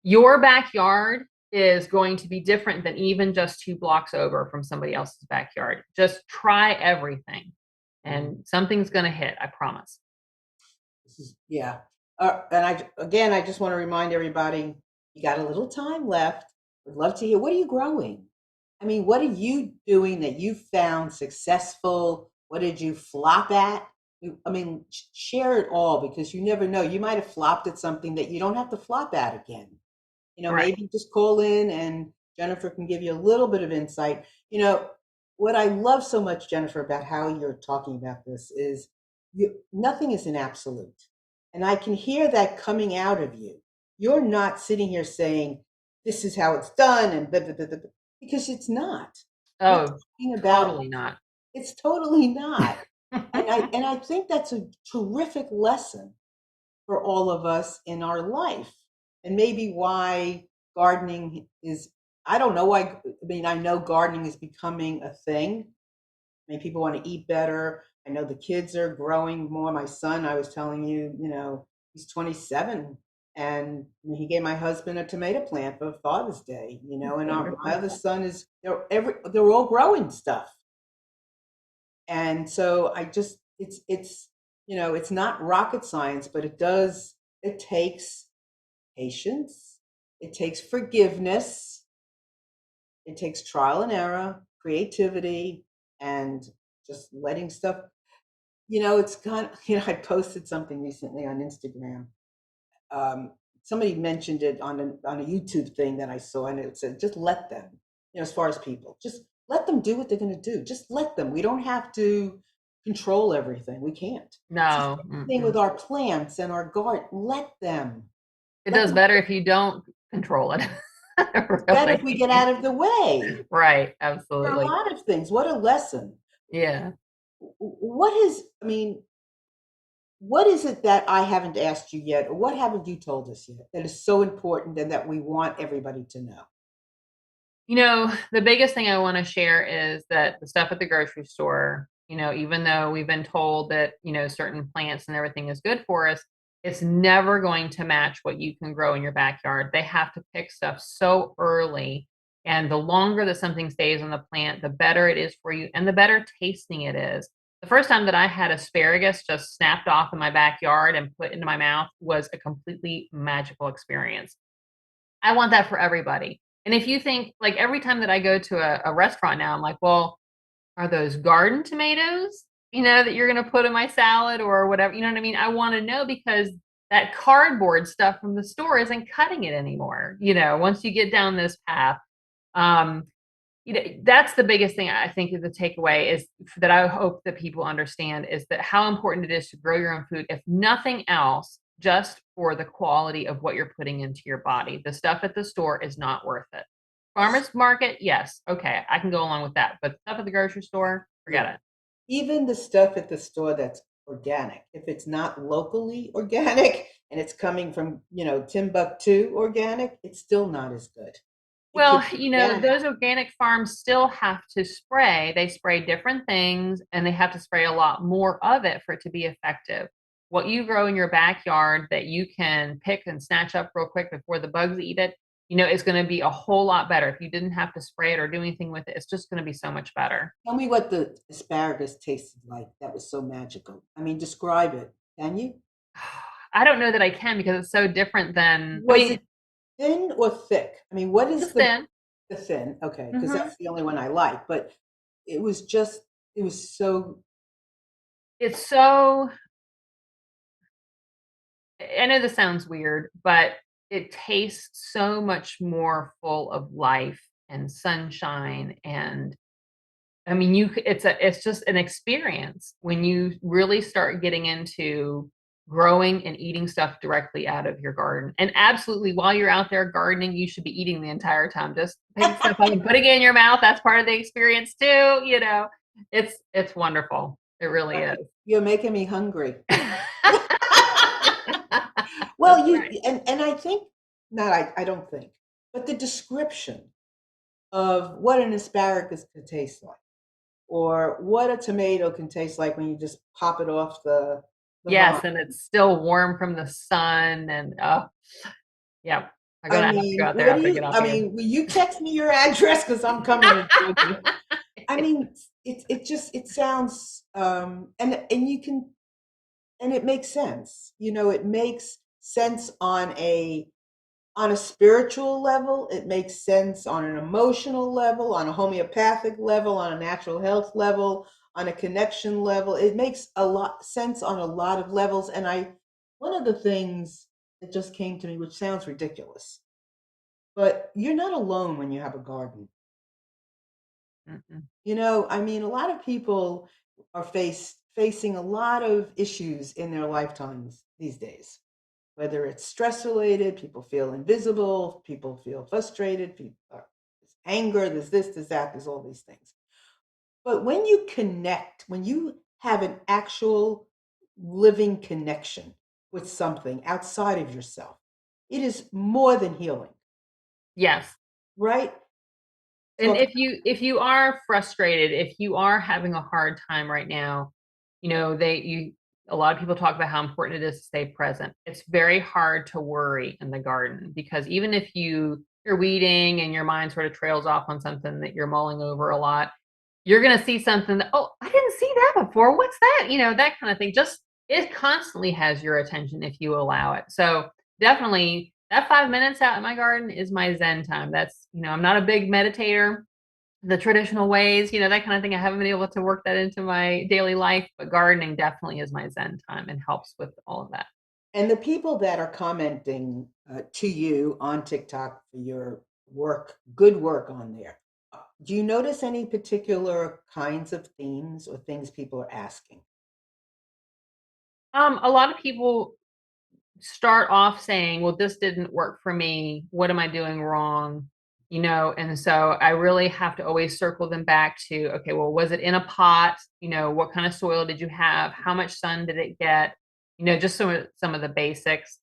your backyard is going to be different than even just 2 blocks over from somebody else's backyard. Just try everything and something's going to hit, I promise. Yeah. And I just want to remind everybody, you got a little time left. Would love to hear, what are you growing? I mean, what are you doing that you found successful? What did you flop at? I mean, share it all, because you never know. You might have flopped at something that you don't have to flop at again. Right. Maybe just call in and Jennifer can give you a little bit of insight. What I love so much, Jennifer, about how you're talking about this is nothing is an absolute. And I can hear that coming out of you. You're not sitting here saying, this is how it's done, and blah, blah, blah, blah, blah, because it's not. You're Oh, talking about, totally not. it's totally not. And I think that's a terrific lesson for all of us in our life, and maybe why gardening is, I don't know why. I mean, I know gardening is becoming a thing. I mean, people want to eat better. I know the kids are growing more. My son, I was telling you, he's 27, and he gave my husband a tomato plant for Father's Day, and my other son is, they're all growing stuff. And so it's not rocket science, but it takes patience, it takes forgiveness, it takes trial and error, creativity, and just letting stuff, it's kind of, I posted something recently on Instagram. Somebody mentioned it on a YouTube thing that I saw, and it said, just let them, as far as people, just let them do what they're going to do. Just let them. We don't have to control everything. We can't. No. Thing with our plants and our garden, let them. It Let does them. better if you don't control it. Better if we get out of the way. Right, For a absolutely. lot of things. What a lesson. Yeah. What is it that I haven't asked you yet, or what haven't you told us yet that is so important and that we want everybody to know? The biggest thing I want to share is that the stuff at the grocery store, even though we've been told that, certain plants and everything is good for us, it's never going to match what you can grow in your backyard. They have to pick stuff so early. And the longer that something stays on the plant, the better it is for you and the better tasting it is. The first time that I had asparagus just snapped off in my backyard and put into my mouth was a completely magical experience. I want that for everybody. And if you think, like, every time that I go to a restaurant now, I'm like, well, are those garden tomatoes, that you're going to put in my salad or whatever? You know what I mean? I want to know, because that cardboard stuff from the store isn't cutting it anymore. Once you get down this path, um, that's the biggest thing I think is the takeaway, is that I hope that people understand, is that how important it is to grow your own food, if nothing else, just for the quality of what you're putting into your body. The stuff at the store is not worth it. Farmers market, yes, okay, I can go along with that. But stuff at the grocery store, forget it. Even the stuff at the store that's organic, if it's not locally organic and it's coming from, Timbuktu organic, it's still not as good. Well, Organic. those organic farms still have to spray. They spray different things, and they have to spray a lot more of it for it to be effective. What you grow in your backyard that you can pick and snatch up real quick before the bugs eat it, is going to be a whole lot better. If you didn't have to spray it or do anything with it, it's just going to be so much better. Tell me what the asparagus tasted like. That was so magical. I mean, describe it. Can you? I don't know that I can, because it's so different than, Was it thin or thick? I mean, what is it's thin. the thin? Okay, because that's the only one I like. But it was so. It's so, I know this sounds weird, but it tastes so much more full of life and sunshine. And I mean, it's just an experience when you really start getting into growing and eating stuff directly out of your garden. And absolutely, while you're out there gardening, you should be eating the entire time. Just picking stuff up and putting it in your mouth. That's part of the experience too. It's wonderful. It really is. You're making me hungry. Well, right. and I think, not I don't think, but the description of what an asparagus could taste like, or what a tomato can taste like when you just pop it off the Yes, vine. and it's still warm from the sun, and yeah, I'm I gonna have to mean, go out there what do after I you? get off I here. mean, will you text me your address, because I'm coming to Georgia. I mean, it sounds and you can. and it makes sense. It makes sense on a spiritual level, it makes sense on an emotional level, on a homeopathic level, on a natural health level, on a connection level. It makes a lot sense on a lot of levels. And one of the things that just came to me, which sounds ridiculous, but you're not alone when you have a garden. Mm-mm. A lot of people are facing a lot of issues in their lifetimes these days. Whether it's stress related, people feel invisible, people feel frustrated, there's anger, there's this, there's that, there's all these things. But when you connect, when you have an actual living connection with something outside of yourself, it is more than healing, Yes. right? And So, if you are frustrated, if you are having a hard time right now, a lot of people talk about how important it is to stay present. It's very hard to worry in the garden because even if you're weeding and your mind sort of trails off on something that you're mulling over a lot, you're going to see something that, oh, I didn't see that before. What's that? That kind of thing. Just it constantly has your attention if you allow it. So definitely that 5 minutes out in my garden is my Zen time. I'm not a big meditator, the traditional ways, that kind of thing. I haven't been able to work that into my daily life, but gardening definitely is my Zen time and helps with all of that. and the people that are commenting to you on TikTok for your work, good work on there, do you notice any particular kinds of themes or things people are asking? A lot of people start off saying, well, this didn't work for me. What am I doing wrong? And so I really have to always circle them back to, okay, well, was it in a pot? What kind of soil did you have? How much sun did it get? Just some of the basics.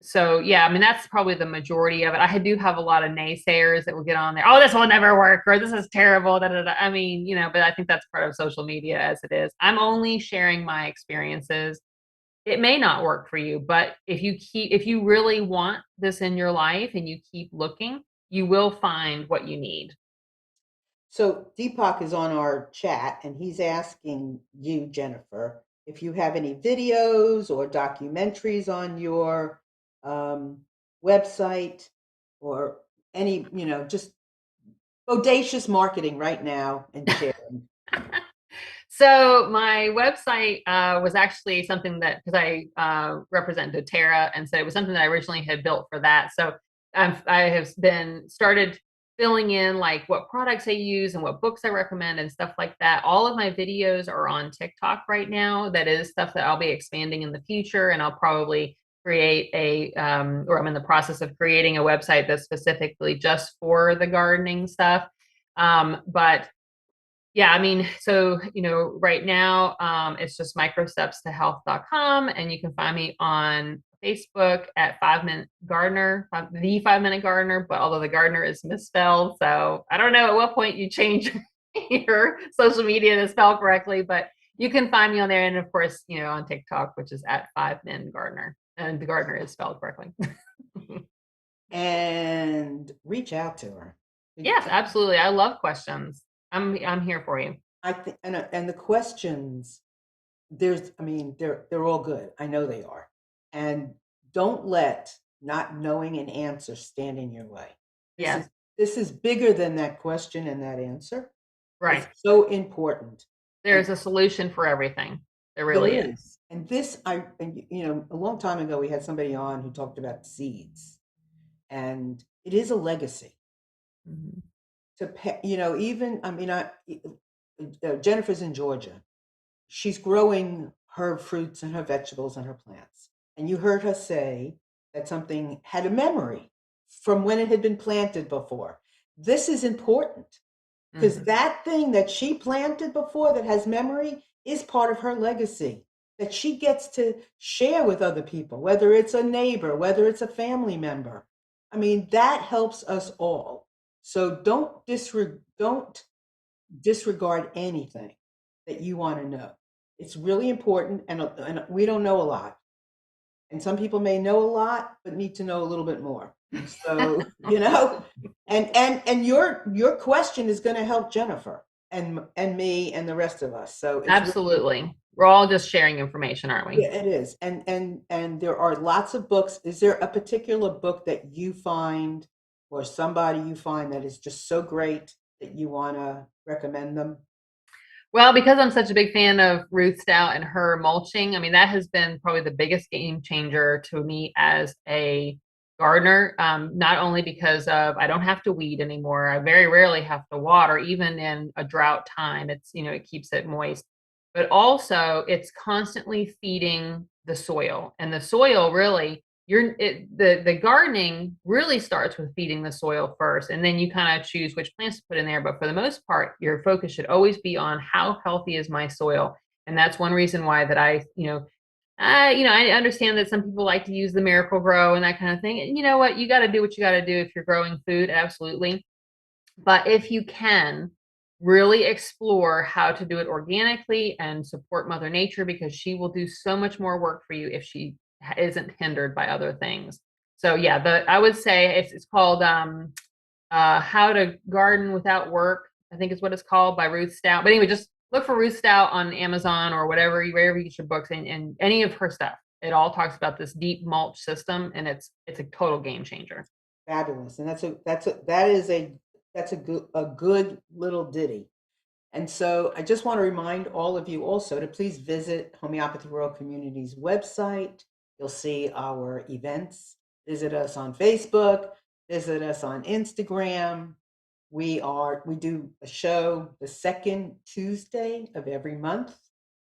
So yeah, I mean, that's probably the majority of it. I do have a lot of naysayers that will get on there. Oh, this will never work, or this is terrible. Da, da, da. I mean, but I think that's part of social media as it is. I'm only sharing my experiences. It may not work for you, but if you really want this in your life and you keep looking, you will find what you need. So Deepak is on our chat and he's asking you, Jennifer, if you have any videos or documentaries on your um, website or any, just bodacious marketing right now and sharing. So my website was actually something that, because I represent doTERRA, and so it was something that I originally had built for that. So I have been started filling in like what products I use and what books I recommend and stuff like that. All of my videos are on TikTok right now. That is stuff that I'll be expanding in the future, and I'll probably create or I'm in the process of creating a website that's specifically just for the gardening stuff. But yeah, I mean, so, right now, it's just microstepstohealth.com, and you can find me on Facebook at 5 Minute Gardener, the 5 Minute Gardener, but although the gardener is misspelled, so I don't know at what point you change your social media to spell correctly, but you can find me on there. And of course, on TikTok, which is at 5 Min Gardener, and the gardener is spelled correctly. And reach out to her. Yes, absolutely. I love questions. I'm here for you. I think, and the questions, they're all good. I know they are. And don't let not knowing an answer stand in your way. Yes. This is bigger than that question and that answer. Right. It's so important. There's a solution for everything. There There really is. is. And a long time ago, we had somebody on who talked about seeds, and it is a legacy. Mhm. Jennifer's in Georgia. She's growing her fruits and her vegetables and her plants. And you heard her say that something had a memory from when it had been planted before. This is important because Mhm. that thing that she planted before that has memory is part of her legacy that she gets to share with other people, whether it's a neighbor, whether it's a family member. I mean, that helps us all. So don't disregard anything that you want to know. It's really important, and we don't know a lot. And some people may know a lot, but need to know a little bit more. So, and your question is going to help Jennifer. and me and the rest of us. So it's Absolutely. We're all just sharing information, aren't we? yeah, it is. And there are lots of books. Is there a particular book that you find or somebody you find that is just so great that you want to recommend them? Well, because I'm such a big fan of Ruth Stout and her mulching, I mean, that has been probably the biggest game changer to me as a gardener. Not only because of I don't have to weed anymore, I very rarely have to water, even in a drought time. It keeps it moist, but also it's constantly feeding the soil, and the soil really the gardening really starts with feeding the soil first, and then you kind of choose which plants to put in there. But for the most part, your focus should always be on how healthy is my soil. And that's one reason why that I understand that some people like to use the Miracle Grow and that kind of thing. And you know what? You got to do what you got to do if you're growing food, absolutely. But if you can, really explore how to do it organically and support Mother Nature, because she will do so much more work for you if she isn't hindered by other things. So yeah, I would say it's called How to Garden Without Work, I think is what it's called, by Ruth Stout. But anyway, just look for Ruth Stout on Amazon or wherever you get your books, and any of her stuff. It all talks about this deep mulch system, and it's a total game changer. Fabulous. And that's a good little ditty. And so I just want to remind all of you also to please visit Homeopathy World Community's website. You'll see our events. Visit us on Facebook, visit us on Instagram. We do a show the second Tuesday of every month,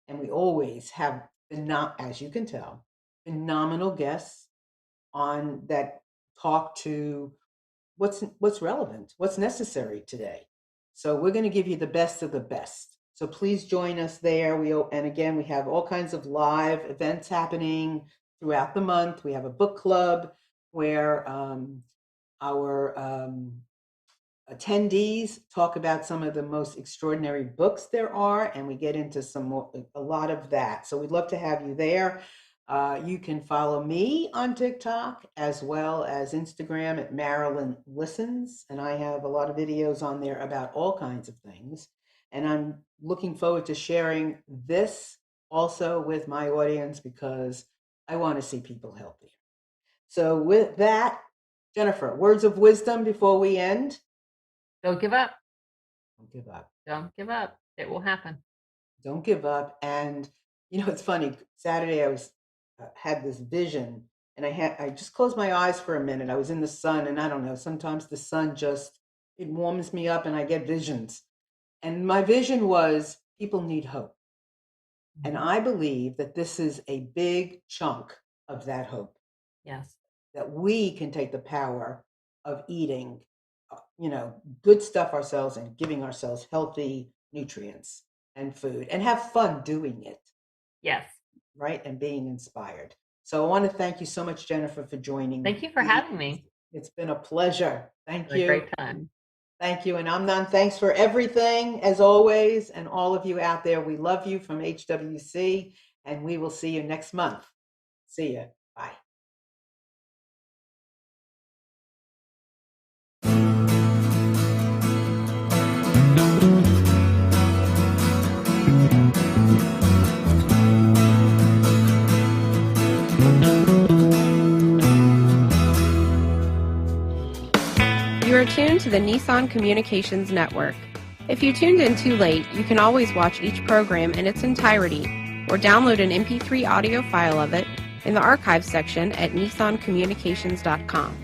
and we always have, as you can tell, phenomenal guests on that talk to what's relevant, what's necessary today. So we're going to give you the best of the best. So please join us there. And again, we have all kinds of live events happening throughout the month. We have a book club where our attendees talk about some of the most extraordinary books there are, and we get into a lot of that. So we'd love to have you there. You can follow me on TikTok as well as Instagram at Marilyn Listens, and I have a lot of videos on there about all kinds of things. And I'm looking forward to sharing this also with my audience because I want to see people healthier. So with that, Jennifer, words of wisdom before we end. Don't give up. Don't give up. Don't give up. It will happen. Don't give up. And it's funny. Saturday I had this vision, and I just closed my eyes for a minute. I was in the sun, and I don't know, sometimes the sun it warms me up and I get visions. And my vision was people need hope. And I believe that this is a big chunk of that hope. Yes. That we can take the power of eating, good stuff ourselves and giving ourselves healthy nutrients and food and have fun doing it. Yes. Right? And being inspired. So I want to thank you so much, Jennifer, for joining me. Thank you for having me. It's been a pleasure. Thank you. A great time. Thank you. And Amnon, thanks for everything, as always. And all of you out there, we love you from HWC, and we will see you next month. See you. Bye. You are tuned to the Nissan Communications Network. If you tuned in too late, you can always watch each program in its entirety or download an MP3 audio file of it in the archives section at nissancommunications.com.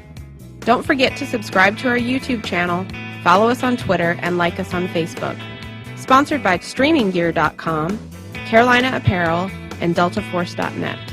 Don't forget to subscribe to our YouTube channel, follow us on Twitter, and like us on Facebook. Sponsored by StreamingGear.com, Carolina Apparel, and DeltaForce.net.